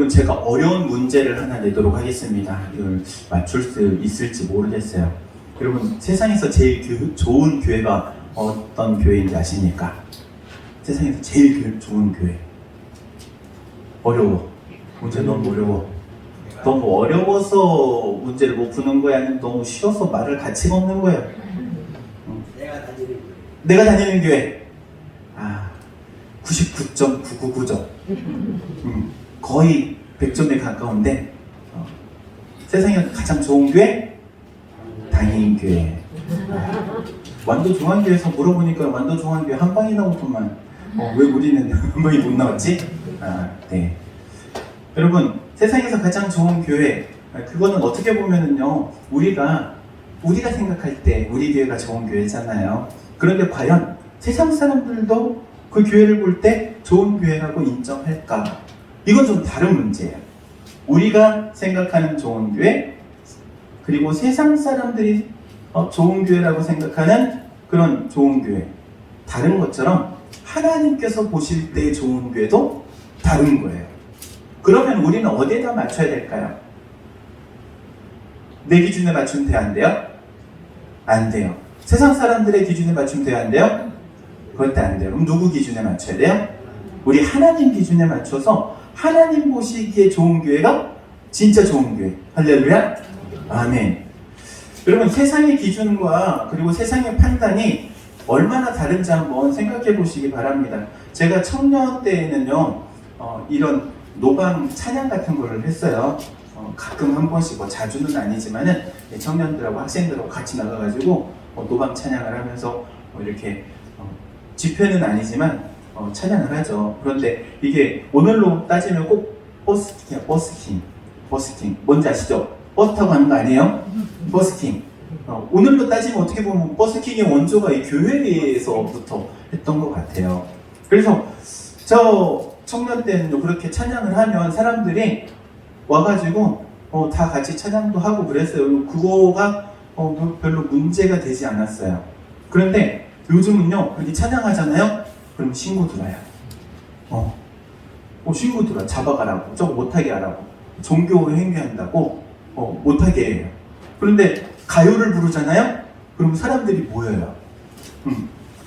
여러분, 제가 어려운 문제를 하나 내도록 하겠습니다. 이걸 맞출 수 있을지 모르겠어요. 여러분, 세상에서 제일 좋은 교회가 어떤 교회인지 아십니까? 세상에서 제일 좋은 교회. 어려워. 문제 너무 어려워. 너무 어려워서 문제를 못 푸는 거야? 아니면 너무 쉬워서 말할 가치가 없는 거예요? 내가 다니는 교회. 99.999점. 거의 100점에 가까운데, 세상에 가장 좋은 교회? 당인교회. 완도 종안교회에서 물어보니까 완도 종안교회 한 방이 나오더만, 왜 우리는 한 방이 못 나왔지? 네. 여러분, 세상에서 가장 좋은 교회, 그거는 어떻게 보면은요, 우리가 생각할 때 우리 교회가 좋은 교회잖아요. 그런데 과연 세상 사람들도 그 교회를 볼 때 좋은 교회라고 인정할까? 이건 좀 다른 문제예요. 우리가 생각하는 좋은 교회, 그리고 세상 사람들이 좋은 교회라고 생각하는 그런 좋은 교회, 다른 것처럼 하나님께서 보실 때 좋은 교회도 다른 거예요. 그러면 우리는 어디에다 맞춰야 될까요? 내 기준에 맞추면 돼요? 안 돼요? 안 돼요. 세상 사람들의 기준에 맞추면 돼요? 안 돼요? 그것도 안 돼요. 그럼 누구 기준에 맞춰야 돼요? 우리 하나님 기준에 맞춰서 하나님 보시기에 좋은 교회가 진짜 좋은 교회. 할렐루야? 아멘. 여러분, 세상의 기준과 그리고 세상의 판단이 얼마나 다른지 한번 생각해 보시기 바랍니다. 제가 청년 때에는요, 이런 노방 찬양 같은 거를 했어요. 가끔 한 번씩, 자주는 아니지만은 청년들하고 학생들하고 같이 나가가지고 노방 찬양을 하면서 이렇게 집회는 아니지만 찬양을 하죠. 그런데 이게 오늘로 따지면 꼭 버스킹이야. 버스킹 뭔지 아시죠? 버스 타고 가는 거 아니에요? 버스킹. 오늘로 따지면 어떻게 보면 버스킹의 원조가 이 교회에서부터 했던 것 같아요. 그래서 저 청년 때는 그렇게 찬양을 하면 사람들이 와가지고 다 같이 찬양도 하고 그랬어요. 그거가 별로 문제가 되지 않았어요. 그런데 요즘은요, 그렇게 찬양하잖아요? 그럼 신고 들어요. 신고 들어요. 잡아가라고. 저거 못하게 하라고. 종교 행위한다고 못하게 해요. 그런데 가요를 부르잖아요? 그럼 사람들이 모여요.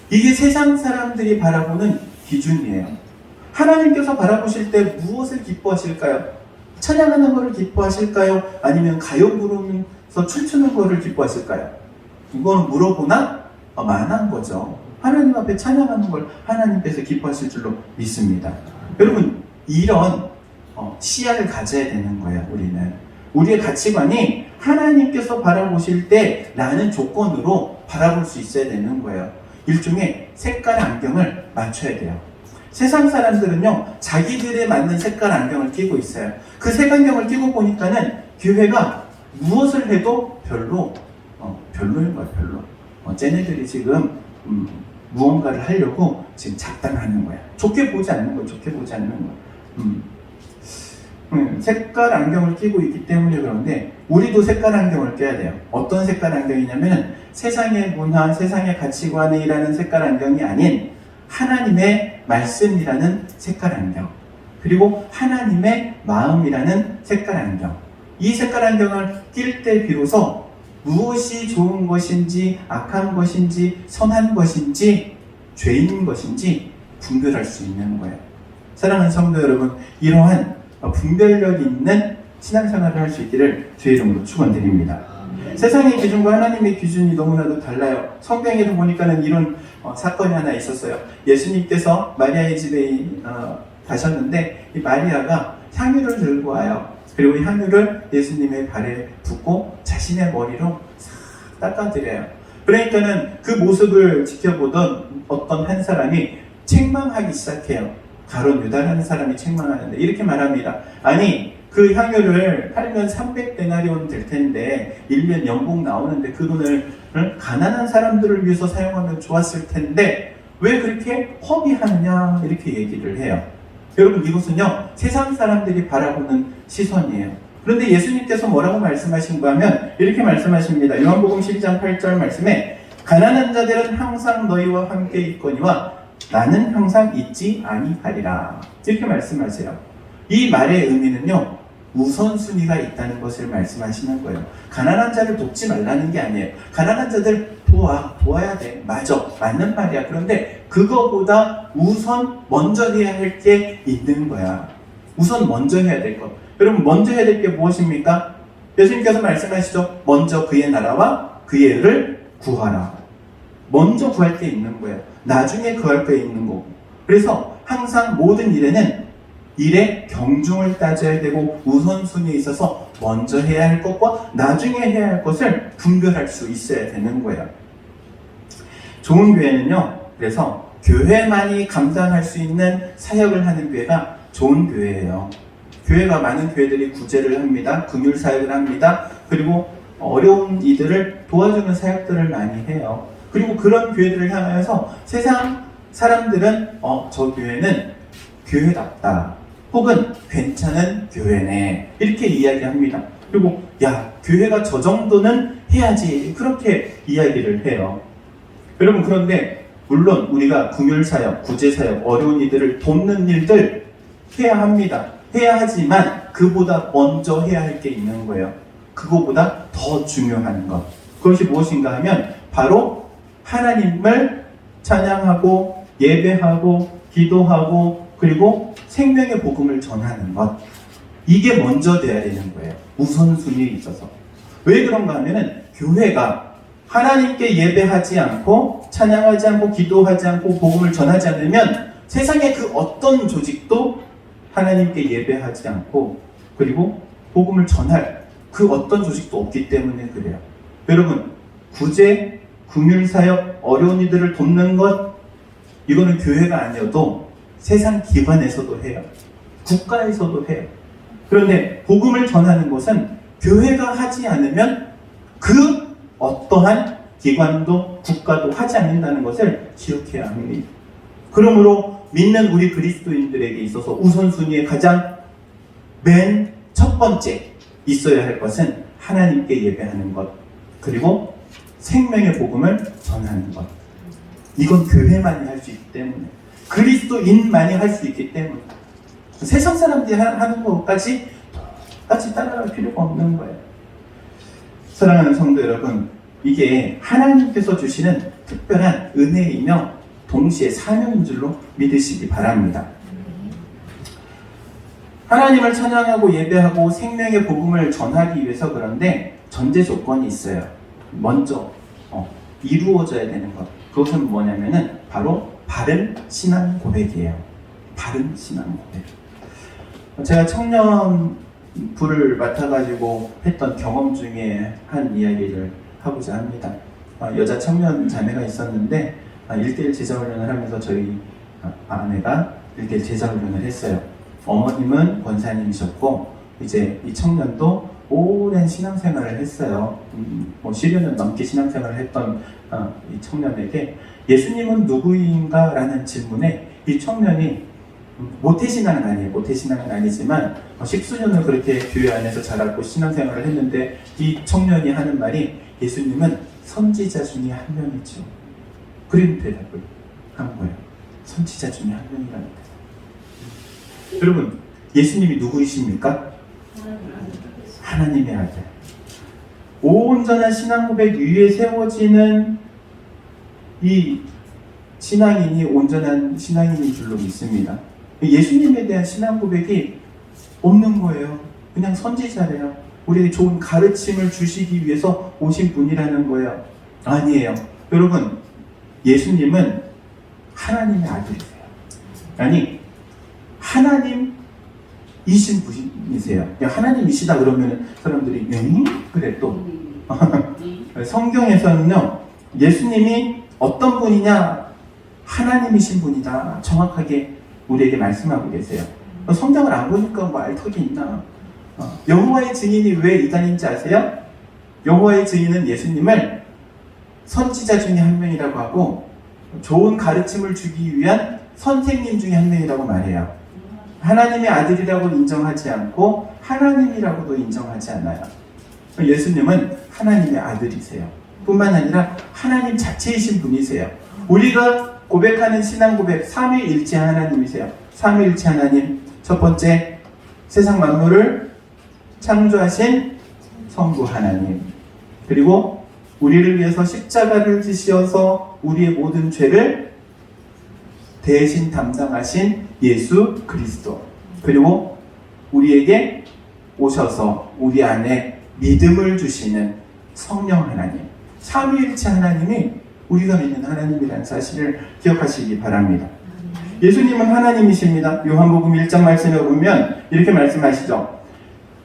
이게 세상 사람들이 바라보는 기준이에요. 하나님께서 바라보실 때 무엇을 기뻐하실까요? 찬양하는 것을 기뻐하실까요? 아니면 가요 부르면서 춤추는 것을 기뻐하실까요? 이거는 물어보나 만한 거죠. 하나님 앞에 찬양하는 걸 하나님께서 기뻐하실 줄로 믿습니다. 여러분, 이런 시야를 가져야 되는 거예요. 우리의 가치관이 하나님께서 바라보실 때 라는 조건으로 바라볼 수 있어야 되는 거예요. 일종의 색깔 안경을 맞춰야 돼요. 세상 사람들은요, 자기들에 맞는 색깔 안경을 끼고 있어요. 그 색안경을 끼고 보니까는 교회가 무엇을 해도 별로인 거예요. 쟤네들이 지금 무언가를 하려고 지금 작당하는 거야. 좋게 보지 않는 거야. 색깔 안경을 끼고 있기 때문에 그런데 우리도 색깔 안경을 껴야 돼요. 어떤 색깔 안경이냐면 세상의 문화, 세상의 가치관이라는 색깔 안경이 아닌 하나님의 말씀이라는 색깔 안경, 그리고 하나님의 마음이라는 색깔 안경. 이 색깔 안경을 낄 때 비로소 무엇이 좋은 것인지, 악한 것인지, 선한 것인지, 죄인 것인지 분별할 수 있는 거예요. 사랑하는 성도 여러분, 이러한 분별력 있는 신앙생활을 할 수 있기를 주의 이름으로 축원드립니다. 세상의 기준과 하나님의 기준이 너무나도 달라요. 성경에도 보니까는 이런 사건이 하나 있었어요. 예수님께서 마리아의 집에 가셨는데 이 마리아가 향유를 들고 와요. 그리고 이 향유를 예수님의 발에 붓고 자신의 머리로 싹 닦아드려요. 그러니까는 그 모습을 지켜보던 어떤 한 사람이 책망하기 시작해요. 가룟 유다라는 사람이 책망하는데 이렇게 말합니다. 아니, 그 향유를 팔면 300데나리온 될 텐데 1년 연봉 나오는데 그 돈을 가난한 사람들을 위해서 사용하면 좋았을 텐데 왜 그렇게 허비하느냐, 이렇게 얘기를 해요. 여러분, 이것은요, 세상 사람들이 바라보는 시선이에요. 그런데 예수님께서 뭐라고 말씀하신가 하면 이렇게 말씀하십니다. 요한복음 12장 8절 말씀에 가난한 자들은 항상 너희와 함께 있거니와 나는 항상 있지 아니하리라, 이렇게 말씀하세요. 이 말의 의미는요, 우선순위가 있다는 것을 말씀하시는 거예요. 가난한 자를 돕지 말라는 게 아니에요. 가난한 자들 도와야 돼. 맞아. 맞는 말이야. 그런데 그거보다 우선 먼저 해야 할 게 있는 거야. 우선 먼저 해야 될 것. 여러분, 먼저 해야 될 게 무엇입니까? 예수님께서 말씀하시죠. 먼저 그의 나라와 그의 의를 구하라. 먼저 구할 게 있는 거예요. 나중에 구할 게 있는 거고. 그래서 항상 모든 일에는 일의 경중을 따져야 되고 우선순위에 있어서 먼저 해야 할 것과 나중에 해야 할 것을 분별할 수 있어야 되는 거예요. 좋은 교회는요, 그래서 교회만이 감당할 수 있는 사역을 하는 교회가 좋은 교회예요. 교회가 많은 교회들이 구제를 합니다. 긍휼 사역을 합니다. 그리고 어려운 이들을 도와주는 사역들을 많이 해요. 그리고 그런 교회들을 향하여서 세상 사람들은 저 교회는 교회답다. 혹은 괜찮은 교회네. 이렇게 이야기합니다. 그리고 야, 교회가 저 정도는 해야지. 그렇게 이야기를 해요. 여러분, 그런데 물론 우리가 긍휼사역, 구제사역, 어려운 이들을 돕는 일들 해야 합니다. 해야 하지만 그보다 먼저 해야 할 게 있는 거예요. 그거보다 더 중요한 것. 그것이 무엇인가 하면 바로 하나님을 찬양하고 예배하고 기도하고 그리고 생명의 복음을 전하는 것. 이게 먼저 돼야 되는 거예요. 우선순위에 있어서. 왜 그런가 하면은 교회가 하나님께 예배하지 않고 찬양하지 않고 기도하지 않고 복음을 전하지 않으면 세상의 그 어떤 조직도 하나님께 예배하지 않고 그리고 복음을 전할 그 어떤 조직도 없기 때문에 그래요. 여러분, 구제, 긍휼사역, 어려운 이들을 돕는 것, 이거는 교회가 아니어도 세상 기관에서도 해요. 국가에서도 해요. 그런데 복음을 전하는 것은 교회가 하지 않으면 그 어떠한 기관도 국가도 하지 않는다는 것을 기억해야 합니다. 그러므로 믿는 우리 그리스도인들에게 있어서 우선순위에 가장 맨 첫 번째 있어야 할 것은 하나님께 예배하는 것, 그리고 생명의 복음을 전하는 것. 이건 교회만이 할 수 있기 때문에, 그리스도인만이 할 수 있기 때문에 세상 사람들이 하는 것까지 똑같이 따라갈 필요가 없는 거예요. 사랑하는 성도 여러분, 이게 하나님께서 주시는 특별한 은혜이며 동시에 사명인 줄로 믿으시기 바랍니다. 하나님을 찬양하고 예배하고 생명의 복음을 전하기 위해서 그런데 전제 조건이 있어요. 먼저 이루어져야 되는 것. 그것은 뭐냐면은 바로 바른 신앙 고백이에요. 바른 신앙 고백. 제가 청년부를 맡아가지고 했던 경험 중에 한 이야기를 하고자 합니다. 여자 청년 자매가 있었는데 1대1 제자훈련을 하면서 저희 아내가 1대1 제자훈련을 했어요. 어머님은 권사님이셨고 이제 이 청년도 오랜 신앙생활을 했어요. 10여년 넘게 신앙생활을 했던 이 청년에게 예수님은 누구인가? 라는 질문에 이 청년이 모태신앙은 아니에요. 모태신앙은 아니지만 10수년을 그렇게 교회 안에서 자랐고 신앙생활을 했는데 이 청년이 하는 말이 예수님은 선지자 중에 한 명이죠. 그런 대답을 한 거예요. 선지자 중에 한 명이랍니다. 여러분, 예수님이 누구이십니까? 하나님의 아들. 온전한 신앙 고백 위에 세워지는 이 신앙인이 온전한 신앙인인 줄로 믿습니다. 예수님에 대한 신앙 고백이 없는 거예요. 그냥 선지자래요. 우리에게 좋은 가르침을 주시기 위해서 오신 분이라는 거예요. 아니에요. 여러분, 예수님은 하나님의 아들이세요. 아니, 하나님이신 분이세요. 하나님이시다 그러면 사람들이 그래 또 성경에서는요, 예수님이 어떤 분이냐, 하나님이신 분이다 정확하게 우리에게 말씀하고 계세요. 성경을 안 보니까 뭐 알 턱이 있나. 여호와의 증인이 왜 이단인지 아세요? 여호와의 증인은 예수님을 선지자 중에 한 명이라고 하고 좋은 가르침을 주기 위한 선생님 중에 한 명이라고 말해요. 하나님의 아들이라고 인정하지 않고 하나님이라고도 인정하지 않아요. 예수님은 하나님의 아들이세요. 뿐만 아니라 하나님 자체이신 분이세요. 우리가 고백하는 신앙 고백, 삼위일체 하나님이세요. 삼위일체 하나님, 첫 번째 세상 만물을 창조하신 성부 하나님, 그리고 우리를 위해서 십자가를 지시어서 우리의 모든 죄를 대신 담당하신 예수 그리스도, 그리고 우리에게 오셔서 우리 안에 믿음을 주시는 성령 하나님, 삼위일체 하나님이 우리가 믿는 하나님이라는 사실을 기억하시기 바랍니다. 예수님은 하나님이십니다. 요한복음 1장 말씀에 보면 이렇게 말씀하시죠.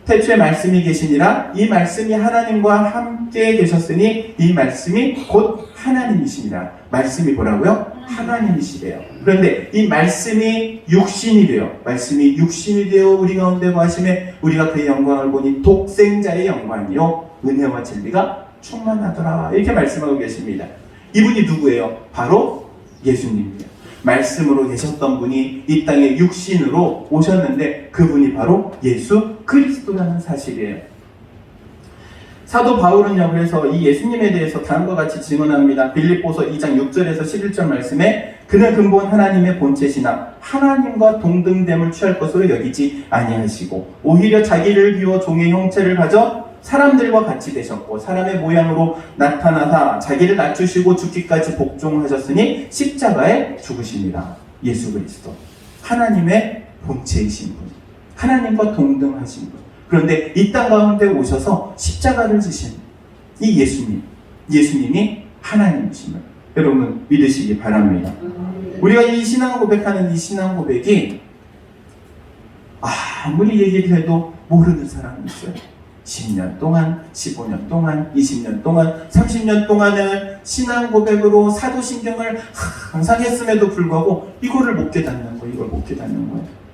태초에 말씀이 계시니라. 이 말씀이 하나님과 함께 계셨으니 이 말씀이 곧 하나님이시니라. 말씀이 뭐라고요? 하나님이시래요. 그런데 이 말씀이 육신이 되어 우리 가운데 거하심에 우리가 그의 영광을 보니 독생자의 영광이요 은혜와 진리가 충만하더라. 이렇게 말씀하고 계십니다. 이분이 누구예요? 바로 예수님이에요. 말씀으로 계셨던 분이 이 땅에 육신으로 오셨는데 그분이 바로 예수 그리스도라는 사실이에요. 사도 바울은요, 그래서 이 예수님에 대해서 다음과 같이 증언합니다. 빌립보서 2장 6절에서 11절 말씀에 그는 근본 하나님의 본체시나 하나님과 동등됨을 취할 것으로 여기지 아니하시고 오히려 자기를 비워 종의 형체를 가져 사람들과 같이 되셨고 사람의 모양으로 나타나사 자기를 낮추시고 죽기까지 복종하셨으니 십자가에 죽으십니다. 예수 그리스도, 하나님의 본체이신 분, 하나님과 동등하신 분. 그런데 이 땅 가운데 오셔서 십자가를 지신 이 예수님이 하나님이심을 여러분 믿으시기 바랍니다. 우리가 이 신앙 고백하는 이 신앙 고백이 아무리 얘기를 해도 모르는 사람이 있어요. 10년 동안, 15년 동안, 20년 동안, 30년 동안은 신앙 고백으로 사도신경을 항상 했음에도 불구하고 이걸 못 깨닫는 거예요.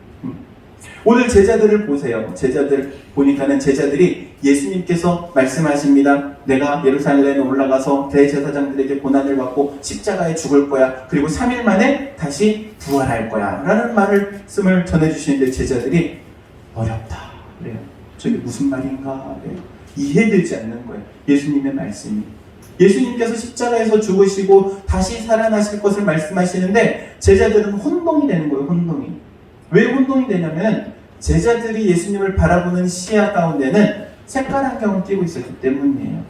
오늘 제자들을 보세요. 제자들 보니까는 제자들이 예수님께서 말씀하십니다. 내가 예루살렘에 올라가서 대제사장들에게 고난을 받고 십자가에 죽을 거야. 그리고 3일 만에 다시 부활할 거야. 라는 말씀을 전해주시는데 제자들이 어렵다. 그래요. 저게 무슨 말인가? 이해되지 않는 거예요. 예수님의 말씀이. 예수님께서 십자가에서 죽으시고 다시 살아나실 것을 말씀하시는데 제자들은 혼동이 되는 거예요. 혼동이. 왜 혼동이 되냐면 제자들이 예수님을 바라보는 시야 가운데는 색깔 안경을 끼고 있었기 때문이에요.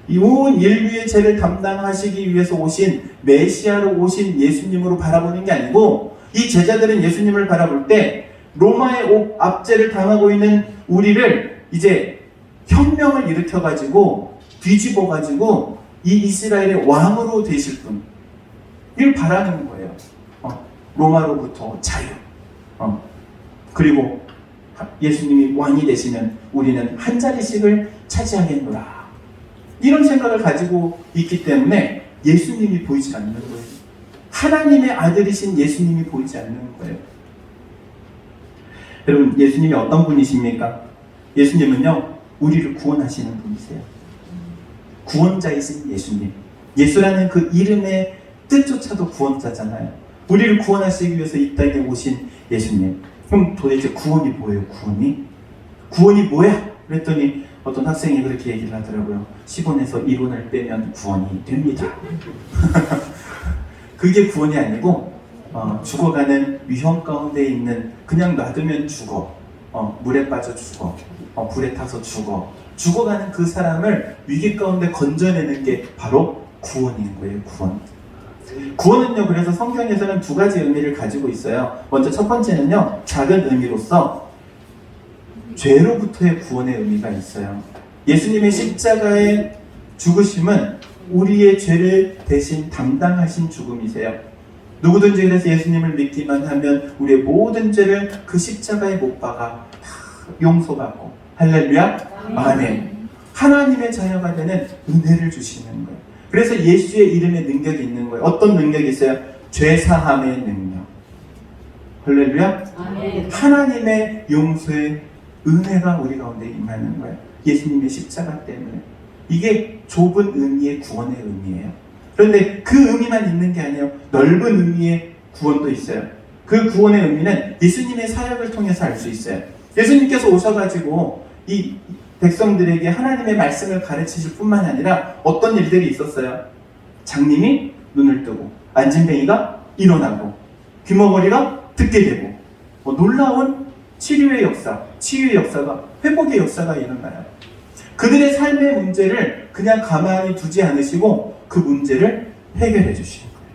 이 온 인류의 죄를 담당하시기 위해서 오신 메시아로 오신 예수님으로 바라보는 게 아니고 이 제자들은 예수님을 바라볼 때 로마의 압제를 당하고 있는 우리를 이제 혁명을 일으켜가지고 뒤집어가지고 이 이스라엘의 왕으로 되실 분, 이걸 바라는 거예요. 로마로부터 자유. 그리고 예수님이 왕이 되시면 우리는 한 자리씩을 차지하겠노라. 이런 생각을 가지고 있기 때문에 예수님이 보이지 않는 거예요. 하나님의 아들이신 예수님이 보이지 않는 거예요. 여러분, 예수님이 어떤 분이십니까? 예수님은요, 우리를 구원하시는 분이세요. 구원자이신 예수님. 예수라는 그 이름의 뜻조차도 구원자잖아요. 우리를 구원하시기 위해서 이 땅에 오신 예수님. 그럼 도대체 구원이 뭐예요? 구원이 뭐야? 그랬더니 어떤 학생이 그렇게 얘기를 하더라고요. 10원에서 1원을 빼면 구원이 됩니다. 그게 구원이 아니고 죽어가는 위험 가운데 있는, 그냥 놔두면 죽어, 물에 빠져 죽어, 불에 타서 죽어가는 그 사람을 위기 가운데 건져내는 게 바로 구원인 거예요. 구원은요, 그래서 성경에서는 두 가지 의미를 가지고 있어요. 먼저 첫 번째는요, 작은 의미로서 죄로부터의 구원의 의미가 있어요. 예수님의 십자가의 죽으심은 우리의 죄를 대신 담당하신 죽음이세요. 누구든지 그래서 예수님을 믿기만 하면 우리의 모든 죄를 그 십자가에 못 박아 용서받고, 할렐루야, 아멘. 하나님의 자녀가 되는 은혜를 주시는 거예요. 그래서 예수의 이름에 능력이 있는 거예요. 어떤 능력이 있어요? 죄사함의 능력. 할렐루야, 아멘. 하나님의 용서의 은혜가 우리 가운데 임하는 거예요. 예수님의 십자가 때문에. 이게 좁은 의미의 구원의 의미예요. 그런데 그 의미만 있는 게 아니에요. 넓은 의미의 구원도 있어요. 그 구원의 의미는 예수님의 사역을 통해서 알 수 있어요. 예수님께서 오셔가지고 이 백성들에게 하나님의 말씀을 가르치실 뿐만 아니라 어떤 일들이 있었어요. 장님이 눈을 뜨고, 앉은 뱅이가 일어나고, 귀머거리가 듣게 되고, 놀라운 치료의 역사, 치유의 역사가, 회복의 역사가 일어나요. 그들의 삶의 문제를 그냥 가만히 두지 않으시고 그 문제를 해결해 주시는 거예요.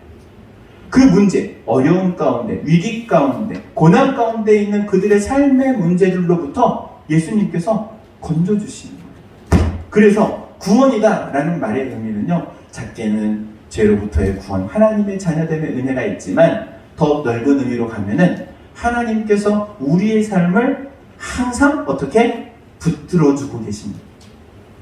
그 문제, 어려움 가운데, 위기 가운데, 고난 가운데 있는 그들의 삶의 문제들로부터 예수님께서 건져주시는 거예요. 그래서 구원이다 라는 말의 의미는요, 작게는 죄로부터의 구원, 하나님의 자녀됨의 은혜가 있지만 더 넓은 의미로 가면은 하나님께서 우리의 삶을 항상 어떻게 붙들어주고 계십니다.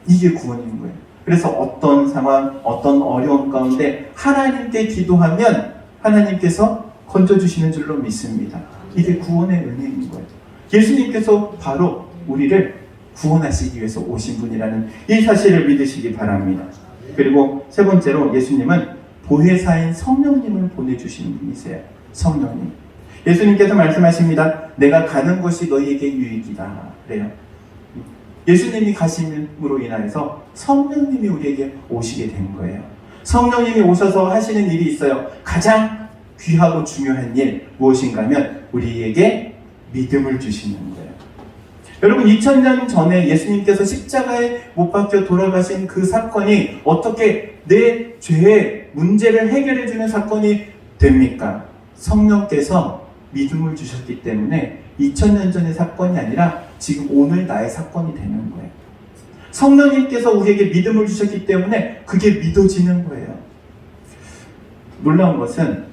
이게 구원인 거예요. 그래서 어떤 상황, 어떤 어려움 가운데 하나님께 기도하면 하나님께서 건져주시는 줄로 믿습니다. 이게 구원의 은혜인 거예요. 예수님께서 바로 우리를 구원하시기 위해서 오신 분이라는 이 사실을 믿으시기 바랍니다. 그리고 세 번째로 예수님은 보혜사인 성령님을 보내주시는 분이세요. 성령님. 예수님께서 말씀하십니다. 내가 가는 곳이 너희에게 유익이다. 그래요. 예수님이 가심으로 인하여서 성령님이 우리에게 오시게 된 거예요. 성령님이 오셔서 하시는 일이 있어요. 가장 귀하고 중요한 일 무엇인가 하면 우리에게 믿음을 주시는 거예요. 여러분 2000년 전에 예수님께서 십자가에 못 박혀 돌아가신 그 사건이 어떻게 내 죄의 문제를 해결해 주는 사건이 됩니까? 성령께서 믿음을 주셨기 때문에 2000년 전의 사건이 아니라 지금 오늘 나의 사건이 되는 거예요. 성령님께서 우리에게 믿음을 주셨기 때문에 그게 믿어지는 거예요. 놀라운 것은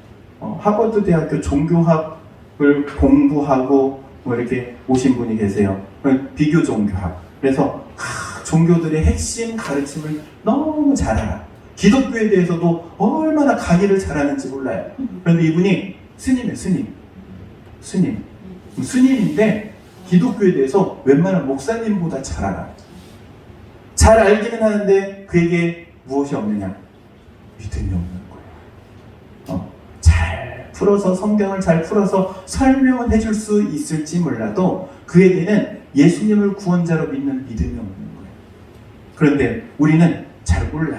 하버드 대학교 종교학을 공부하고 이렇게 오신 분이 계세요. 비교 종교학. 그래서 종교들의 핵심 가르침을 너무 잘 알아. 기독교에 대해서도 얼마나 강의를 잘하는지 몰라요. 그런데 이분이 스님이에요. 스님인데 기독교에 대해서 웬만한 목사님보다 잘 알아. 잘 알기는 하는데 그에게 무엇이 없느냐? 믿음이 없는 거예요. 잘 풀어서 성경을 잘 풀어서 설명을 해줄 수 있을지 몰라도 그에게는 예수님을 구원자로 믿는 믿음이 없는 거예요. 그런데 우리는 잘 몰라.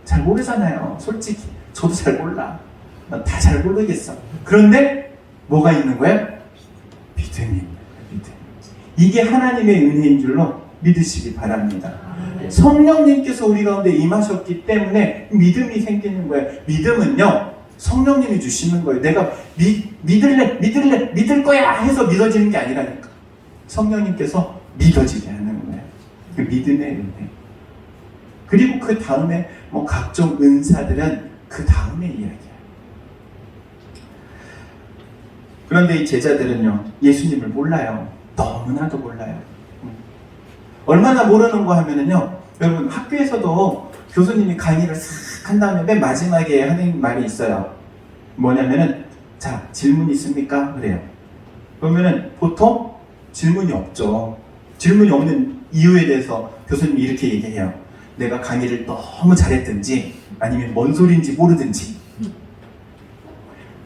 잘 모르잖아요. 솔직히 저도 잘 몰라. 다 잘 모르겠어. 그런데 뭐가 있는 거예요? 믿음이 있는 거예요. 믿음. 이게 하나님의 은혜인 줄로 믿으시기 바랍니다. 성령님께서 우리 가운데 임하셨기 때문에 믿음이 생기는 거예요. 믿음은요 성령님이 주시는 거예요. 내가 믿을 거야 해서 믿어지는 게 아니라니까. 성령님께서 믿어지게 하는 거예요. 그 믿음의 은혜. 그리고 그 다음에 각종 은사들은 그 다음의 이야기야. 그런데 이 제자들은요 예수님을 몰라요. 너무나도 몰라요. 얼마나 모르는 거 하면은요, 여러분 학교에서도 교수님이 강의를 싹 한 다음에 맨 마지막에 하는 말이 있어요. 뭐냐면은 자 질문 있습니까? 그래요. 그러면은 보통 질문이 없죠. 질문이 없는 이유에 대해서 교수님이 이렇게 얘기해요. 내가 강의를 너무 잘했든지 아니면 뭔 소리인지 모르든지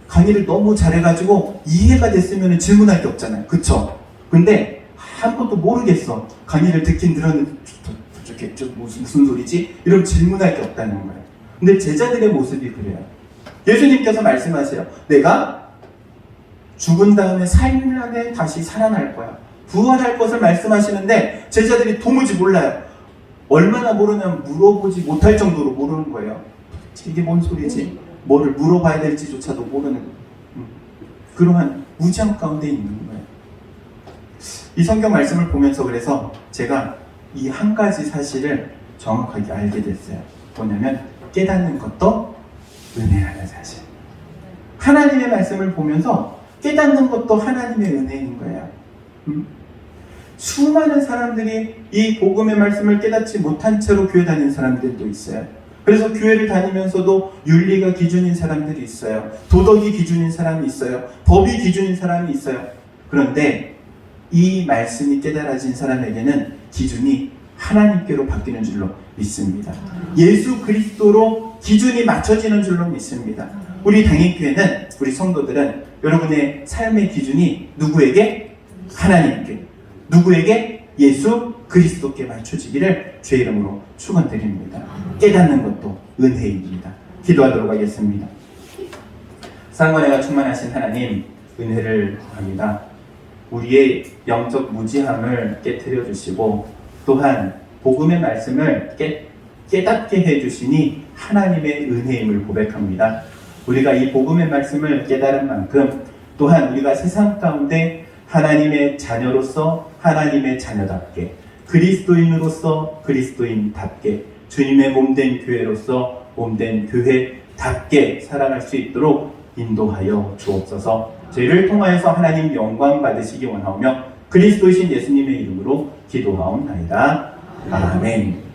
강의를 너무 잘해가지고 이해가 됐으면 질문할 게 없잖아요. 그쵸? 근데 아무것도 모르겠어. 강의를 듣긴 들었는데 저게 무슨 소리지? 이런 질문할 게 없다는 거예요. 근데 제자들의 모습이 그래요. 예수님께서 말씀하세요. 내가 죽은 다음에 3일 만에 다시 살아날 거야. 부활할 것을 말씀하시는데 제자들이 도무지 몰라요. 얼마나 모르냐면 물어보지 못할 정도로 모르는 거예요. 이게 뭔 소리지? 뭐를 물어봐야 될지조차도 모르는 그러한 무지함 가운데 있는 거예요. 이 성경 말씀을 보면서 그래서 제가 이 한 가지 사실을 정확하게 알게 됐어요. 뭐냐면 깨닫는 것도 은혜라는 사실. 하나님의 말씀을 보면서 깨닫는 것도 하나님의 은혜인 거예요. 수많은 사람들이 이 복음의 말씀을 깨닫지 못한 채로 교회 다니는 사람들도 있어요. 그래서 교회를 다니면서도 윤리가 기준인 사람들이 있어요. 도덕이 기준인 사람이 있어요. 법이 기준인 사람이 있어요. 그런데 이 말씀이 깨달아진 사람에게는 기준이 하나님께로 바뀌는 줄로 믿습니다. 예수 그리스도로 기준이 맞춰지는 줄로 믿습니다. 우리 당인교회는, 우리 성도들은 여러분의 삶의 기준이 누구에게? 하나님께. 누구에게? 예수 그리스도께 맞춰지기를 주의 이름으로 축원드립니다. 깨닫는 것도 은혜입니다. 기도하도록 하겠습니다. 상관회가 충만하신 하나님, 은혜를 구합니다. 우리의 영적 무지함을 깨트려 주시고 또한 복음의 말씀을 깨닫게 해주시니 하나님의 은혜임을 고백합니다. 우리가 이 복음의 말씀을 깨달은 만큼 또한 우리가 세상 가운데 하나님의 자녀로서 하나님의 자녀답게, 그리스도인으로서 그리스도인답게, 주님의 몸된 교회로서 몸된 교회답게 살아갈 수 있도록 인도하여 주옵소서. 저희를 통하여서 하나님 영광 받으시기 원하오며 그리스도이신 예수님의 이름으로 기도하옵나이다. 아멘.